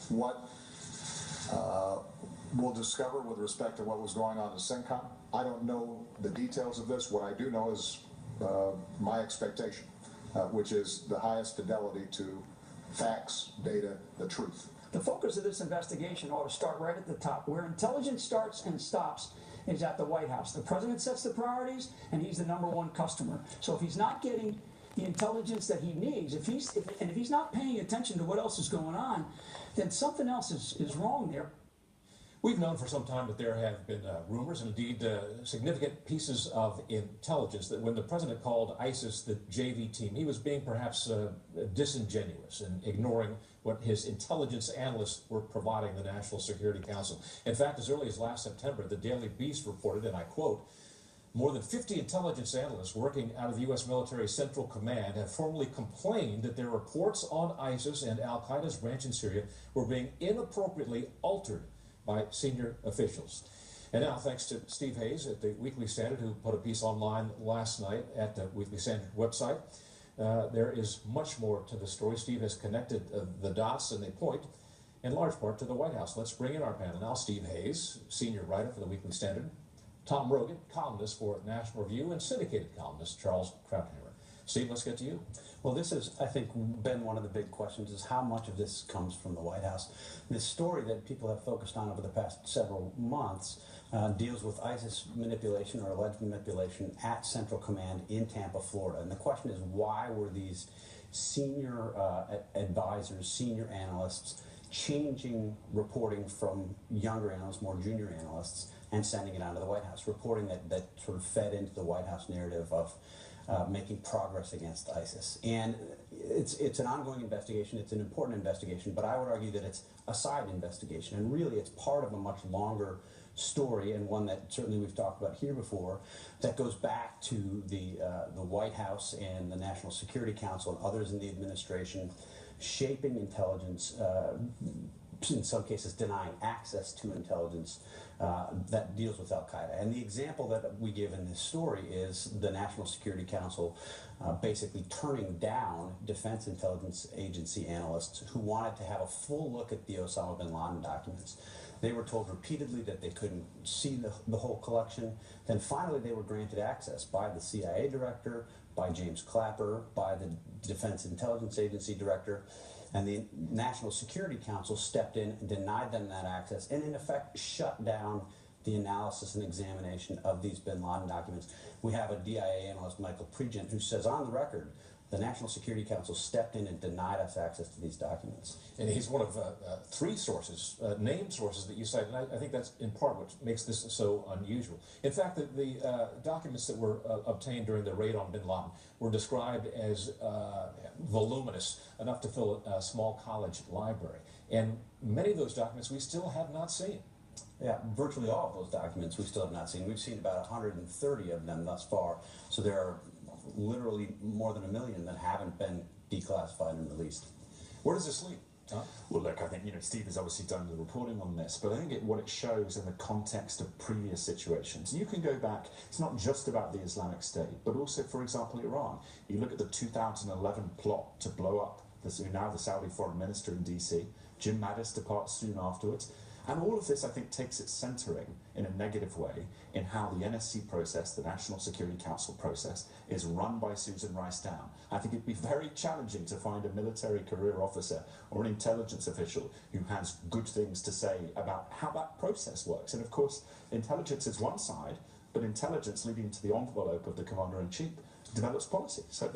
what we'll discover with respect to what was going on in CENTCOM. I don't know the details of this. What I do know is my expectation, which is the highest fidelity to facts, data, the truth. The focus of this investigation ought to start right at the top. Where intelligence starts and stops is at the White House. The president sets the priorities, and he's the #1 customer. So if he's not getting the intelligence that he needs, if he's not paying attention to what else is going on, then something else is wrong there. We've known for some time that there have been rumors and indeed significant pieces of intelligence that when the president called ISIS the JV team, he was being perhaps disingenuous and ignoring what his intelligence analysts were providing the National Security Council. In fact, as early as last September, the Daily Beast reported, and I quote, "More than 50 intelligence analysts working out of the U.S. military Central Command have formally complained that their reports on ISIS and al-Qaeda's branch in Syria were being inappropriately altered by senior officials." And now, thanks to Steve Hayes at the Weekly Standard, who put a piece online last night at the Weekly Standard website, there is much more to the story. Steve has connected the dots, and they point in large part to the White House. Let's bring in our panel now. Steve Hayes, senior writer for the Weekly Standard. Tom Rogan, columnist for National Review, and syndicated columnist Charles Krauthammer. Steve, let's get to you. Well, this has, I think, been one of the big questions, is how much of this comes from the White House. This story that people have focused on over the past several months deals with ISIS manipulation or alleged manipulation at Central Command in Tampa, Florida. And the question is, why were these senior advisors, senior analysts, changing reporting from younger analysts, more junior analysts, and sending it on to the White House, reporting that sort of fed into the White House narrative of making progress against ISIS. And it's an ongoing investigation, it's an important investigation, but I would argue that it's a side investigation, and really it's part of a much longer story, and one that certainly we've talked about here before, that goes back to the White House and the National Security Council and others in the administration shaping intelligence, in some cases denying access to intelligence that deals with al-Qaeda. And the example that we give in this story is the National Security Council basically turning down Defense Intelligence Agency analysts who wanted to have a full look at the Osama bin Laden documents. They were told repeatedly that they couldn't see the whole collection. Then finally they were granted access by the CIA director, by James Clapper, by the Defense Intelligence Agency director. And the National Security Council stepped in and denied them that access, and in effect shut down the analysis and examination of these bin Laden documents. We have a DIA analyst, Michael Pregent, who says on the record, the National Security Council stepped in and denied us access to these documents. And he's one of three sources, named sources that you cite, and I think that's in part what makes this so unusual. In fact, the documents that were obtained during the raid on bin Laden were described as voluminous, enough to fill a small college library. And many of those documents we still have not seen. Yeah, virtually all of those documents we still have not seen. We've seen about 130 of them thus far, so there are literally more than 1 million that haven't been declassified and released. Where does this lead? Well, look, I think, Steve has obviously done the reporting on this, but I think what it shows in the context of previous situations. You can go back, it's not just about the Islamic State, but also, for example, Iran. You look at the 2011 plot to blow up now the Saudi foreign minister in DC. Jim Mattis departs soon afterwards. And all of this, I think, takes its centering in a negative way in how the NSC process, the National Security Council process, is run by Susan Rice Down. I think it'd be very challenging to find a military career officer or an intelligence official who has good things to say about how that process works. And of course, intelligence is one side, but intelligence leading to the envelope of the commander-in-chief develops policy. So